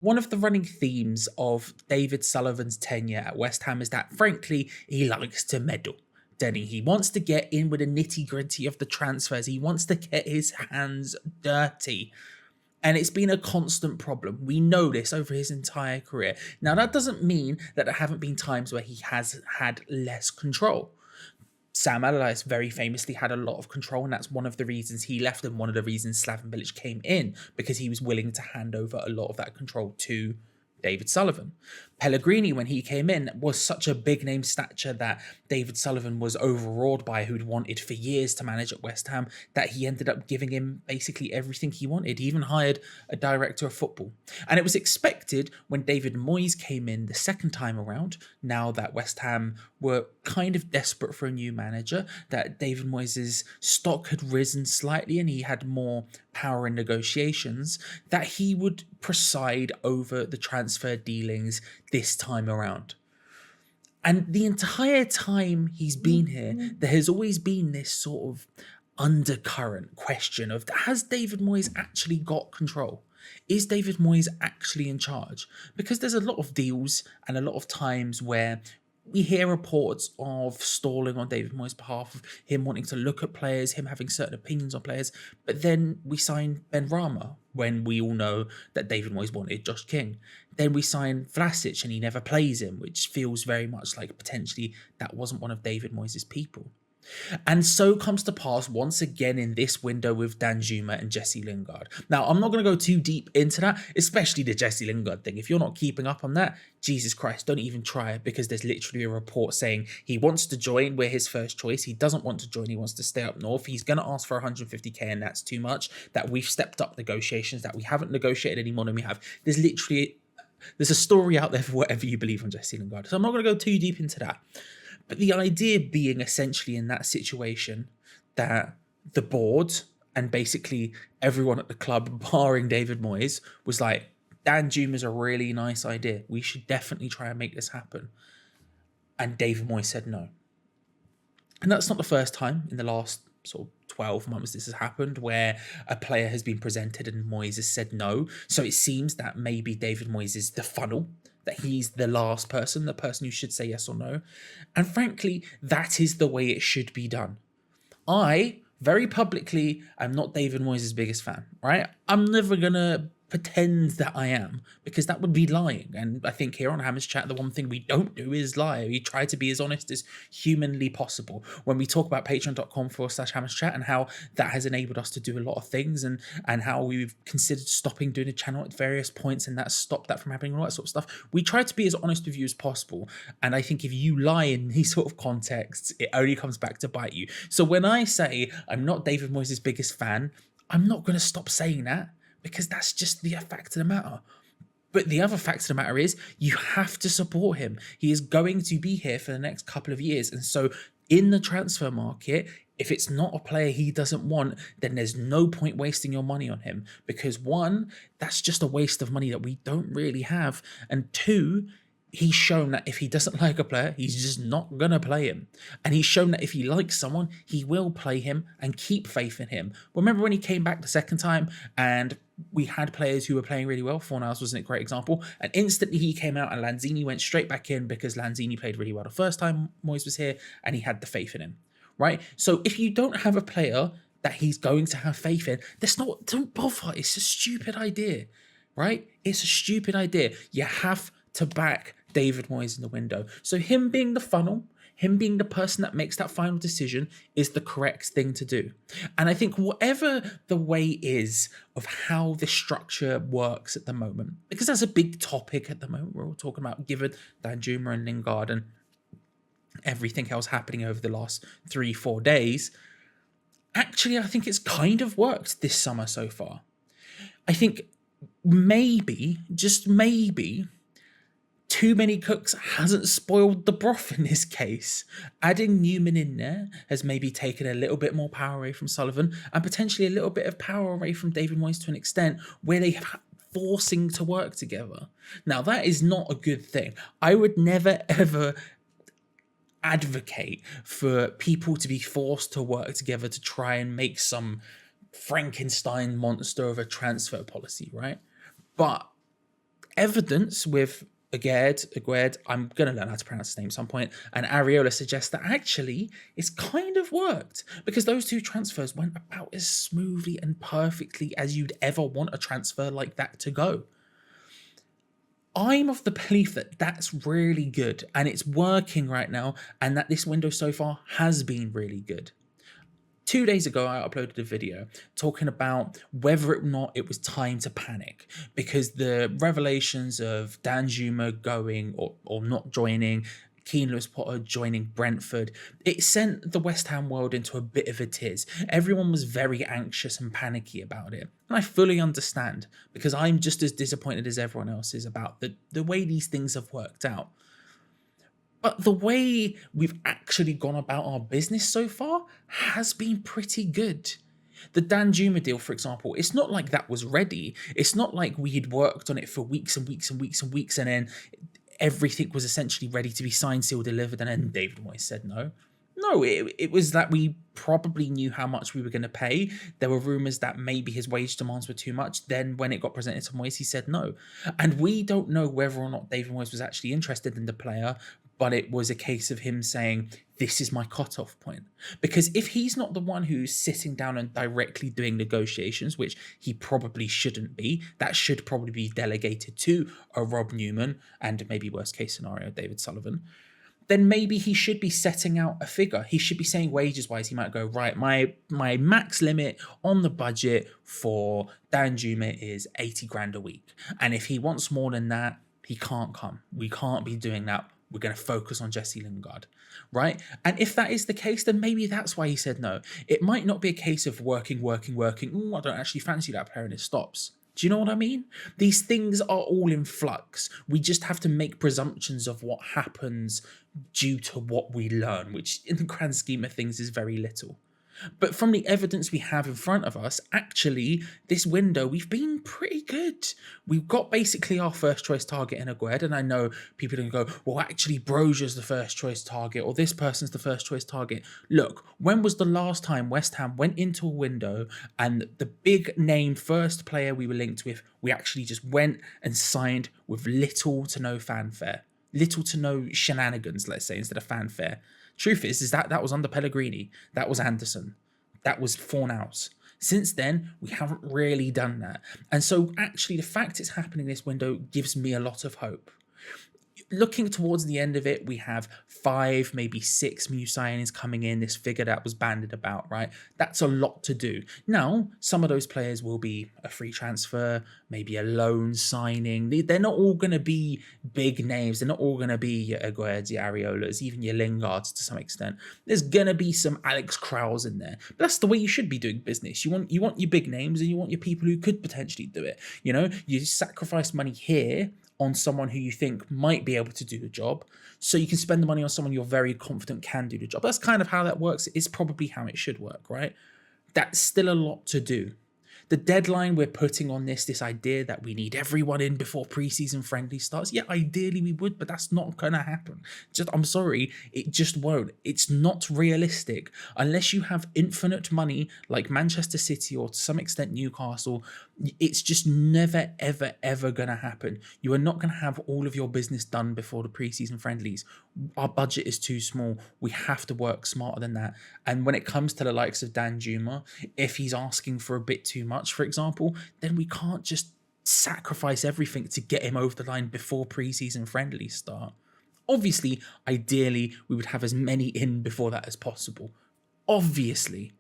One of the running themes of David Sullivan's tenure at West Ham is that, frankly, he likes to meddle. Denny, he wants to get in with the nitty gritty of the transfers. He wants to get his hands dirty. And it's been a constant problem. We know this over his entire career. Now, that doesn't mean that there haven't been times where he has had less control. Sam Allardyce very famously had a lot of control, and that's one of the reasons he left and one of the reasons Slaven Bilic came in, because he was willing to hand over a lot of that control to David Sullivan. Pellegrini, when he came in, was such a big name stature that David Sullivan was overawed by, who'd wanted for years to manage at West Ham, that he ended up giving him basically everything he wanted. He even hired a director of football. And it was expected when David Moyes came in the second time around, now that West Ham were kind of desperate for a new manager, that David Moyes' stock had risen slightly and he had more power in negotiations, that he would preside over the transfer dealings this time around. And the entire time he's been here, there has always been this sort of undercurrent question of, has David Moyes actually got control? Is David Moyes actually in charge? Because there's a lot of deals and a lot of times where we hear reports of stalling on David Moyes' behalf, of him wanting to look at players, him having certain opinions on players, but then we sign Ben Rama when we all know that David Moyes wanted Josh King. Then we sign Vlasic and he never plays him, which feels very much like potentially that wasn't one of David Moyes' people. And so comes to pass once again in this window with Danjuma and Jesse Lingard. Now, I'm not going to go too deep into that, especially the Jesse Lingard thing. If you're not keeping up on that, Jesus Christ, don't even try it, because there's literally a report saying he wants to join. We're his first choice. He doesn't want to join. He wants to stay up north. He's going to ask for 150k and that's too much, that we've stepped up negotiations, that we haven't negotiated any more than we have. There's a story out there for whatever you believe on Jesse Lingard. So I'm not going to go too deep into that. But the idea being essentially in that situation that the board and basically everyone at the club, barring David Moyes, was like, Danjuma's a really nice idea. We should definitely try and make this happen. And David Moyes said no. And that's not the first time in the last sort of 12 months this has happened, where a player has been presented and Moyes has said no. So it seems that maybe David Moyes is the funnel, that he's the last person, the person who should say yes or no. And frankly, that is the way it should be done. I, very publicly, am not David Moyes' biggest fan, right? I'm never going to pretend that I am, because that would be lying. And I think here on Hammers Chat, the one thing we don't do is lie. We try to be as honest as humanly possible. When we talk about patreon.com/Hammers Chat and how that has enabled us to do a lot of things, and how we've considered stopping doing a channel at various points, and that stopped that from happening, all that sort of stuff. We try to be as honest with you as possible. And I think if you lie in these sort of contexts, it only comes back to bite you. So when I say I'm not David Moyes' biggest fan, I'm not going to stop saying that, because that's just the fact of the matter. But the other fact of the matter is, you have to support him. He is going to be here for the next couple of years. And so in the transfer market, if it's not a player he doesn't want, then there's no point wasting your money on him. Because one, that's just a waste of money that we don't really have. And two, he's shown that if he doesn't like a player, he's just not going to play him. And he's shown that if he likes someone, he will play him and keep faith in him. Remember when he came back the second time and we had players who were playing really well? Fornals wasn't a great example. And instantly he came out and Lanzini went straight back in, because Lanzini played really well the first time Moyes was here and he had the faith in him, right? So if you don't have a player that he's going to have faith in, don't bother. It's a stupid idea, right? It's a stupid idea. You have to back David Moyes in the window. So him being the funnel, him being the person that makes that final decision, is the correct thing to do. And I think whatever the way is of how this structure works at the moment, because that's a big topic at the moment, we're all talking about, given Danjuma and Lingard and everything else happening over the last 3-4 days, actually I think it's kind of worked this summer so far. I think maybe, just maybe, too many cooks hasn't spoiled the broth in this case. Adding Newman in there has maybe taken a little bit more power away from Sullivan, and potentially a little bit of power away from David Moyes to an extent, where they have forcing to work together. Now, that is not a good thing. I would never, ever advocate for people to be forced to work together to try and make some Frankenstein monster of a transfer policy, right? But Evidence with Aguerd, I'm going to learn how to pronounce his name at some point, and Areola suggests that actually it's kind of worked because those two transfers went about as smoothly and perfectly as you'd ever want a transfer like that to go. I'm of the belief that that's really good and it's working right now, and that this window so far has been really good. 2 days ago, I uploaded a video talking about whether or not it was time to panic because the revelations of Danjuma going or not joining, Keane Lewis Potter joining Brentford, it sent the West Ham world into a bit of a tiz. Everyone was very anxious and panicky about it. And I fully understand because I'm just as disappointed as everyone else is about the way these things have worked out. But the way we've actually gone about our business so far has been pretty good. The Danjuma deal, for example, it's not like that was ready. It's not like we had worked on it for weeks and weeks and weeks and weeks, and then everything was essentially ready to be signed, sealed, delivered, and then David Moyes said no. No, it was that we probably knew how much we were going to pay. There were rumours that maybe his wage demands were too much. Then when it got presented to Moyes, he said no. And we don't know whether or not David Moyes was actually interested in the player, but it was a case of him saying, this is my cutoff point. Because if he's not the one who's sitting down and directly doing negotiations, which he probably shouldn't be, that should probably be delegated to a Rob Newman and maybe worst case scenario, David Sullivan, then maybe he should be setting out a figure. He should be saying wages-wise, he might go, right, my max limit on the budget for Danjuma is 80 grand a week. And if he wants more than that, he can't come. We can't be doing that. We're going to focus on Jesse Lingard, right? And if that is the case, then maybe that's why he said no. It might not be a case of working. Ooh, I don't actually fancy that player and it stops. Do you know what I mean? These things are all in flux. We just have to make presumptions of what happens due to what we learn, which in the grand scheme of things is very little. But from the evidence we have in front of us, actually, this window, we've been pretty good. We've got basically our first choice target in Aguerd, and I know people are going to go, well, actually, Brozier's the first choice target, or this person's the first choice target. Look, when was the last time West Ham went into a window and the big name first player we were linked with, we actually just went and signed with little to no fanfare? Little to no shenanigans, let's say, instead of fanfare. Truth is that was under Pellegrini, that was Anderson, that was Fornals. Since then, we haven't really done that. And so actually the fact it's happening this window gives me a lot of hope. Looking towards the end of it, we have 5, maybe 6 new signings coming in, this figure that was banded about, right? That's a lot to do. Now, some of those players will be a free transfer, maybe a loan signing. They're not all going to be big names. They're not all going to be your Aguerds, your Areolas, even your Lingards to some extent. There's going to be some Alex Crowells in there. But that's the way you should be doing business. You want your big names and you want your people who could potentially do it. You know, you sacrifice money here on someone who you think might be able to do the job, so you can spend the money on someone you're very confident can do the job. That's kind of how that works. It's probably how it should work, right? That's still a lot to do. The deadline we're putting on this idea that we need everyone in before preseason friendly starts, yeah, ideally we would, but that's not going to happen. I'm sorry, it just won't. It's not realistic. Unless you have infinite money like Manchester City or to some extent Newcastle, it's just never, ever, ever going to happen. You are not going to have all of your business done before the preseason friendlies. Our budget is too small. We have to work smarter than that. And when it comes to the likes of Danjuma, if he's asking for a bit too much, for example, then we can't just sacrifice everything to get him over the line before preseason friendlies start. Obviously, ideally, we would have as many in before that as possible. Obviously.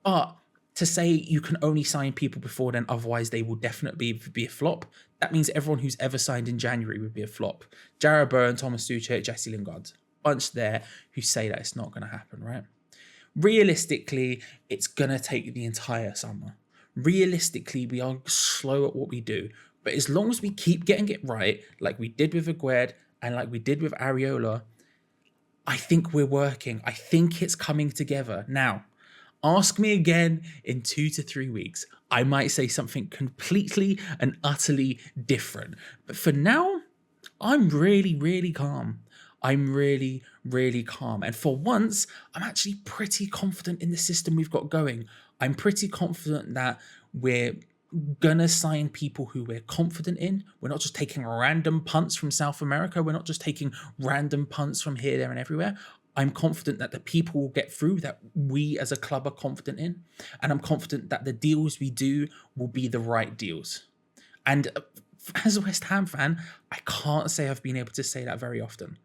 But to say you can only sign people before then, otherwise they will definitely be a flop, that means everyone who's ever signed in January would be a flop. Jarrod Bowen, Thomas Tuchel, Jesse Lingard, bunch there who say that it's not going to happen, right? Realistically, it's going to take the entire summer. Realistically, we are slow at what we do. But as long as we keep getting it right, like we did with Aguerd and like we did with Areola, I think we're working. I think it's coming together. Now, ask me again in 2 to 3 weeks. I might say something completely and utterly different. But for now, I'm really, really calm. I'm really, really calm. And for once, I'm actually pretty confident in the system we've got going. I'm pretty confident that we're gonna sign people who we're confident in. We're not just taking random punts from South America. We're not just taking random punts from here, there, and everywhere. I'm confident that the people will get through that we as a club are confident in. And I'm confident that the deals we do will be the right deals. And as a West Ham fan, I can't say I've been able to say that very often.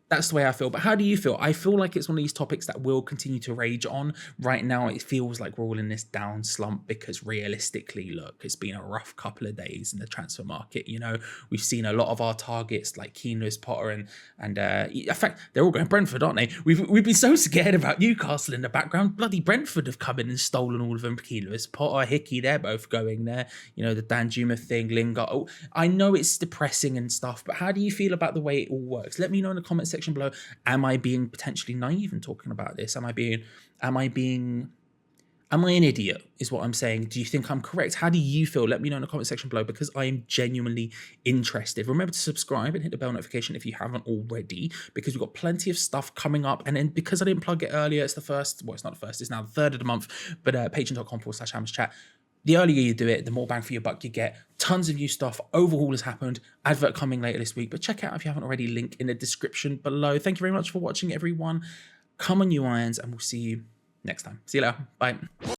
That's the way I feel. But how do you feel? I feel like it's one of these topics that will continue to rage on. Right now, it feels like we're all in this down slump because realistically, look, it's been a rough couple of days in the transfer market. You know, we've seen a lot of our targets like Keane, Lewis Potter, and in fact, they're all going Brentford, aren't they? We've been so scared about Newcastle in the background. Bloody Brentford have come in and stolen all of them. Keane, Lewis Potter, Hickey, they're both going there. You know, the Danjuma thing, Lingard. Oh, I know it's depressing and stuff, but how do you feel about the way it all works? Let me know in the comment section below. Am I being potentially naive in talking about this? Am I an idiot is what I'm saying? Do you think I'm correct? How do you feel? Let me know in the comment section below, because I am genuinely interested. Remember to subscribe and hit the bell notification if you haven't already, because we've got plenty of stuff coming up. And then because I didn't plug it earlier, it's the first, well, it's not the first, it's now the third of the month, but patreon.com/HammersChat. The earlier you do it, the more bang for your buck you get. Tons of new stuff. Overhaul has happened. Advert coming later this week. But check out if you haven't already. Link in the description below. Thank you very much for watching, everyone. Come on, you irons, and we'll see you next time. See you later. Bye.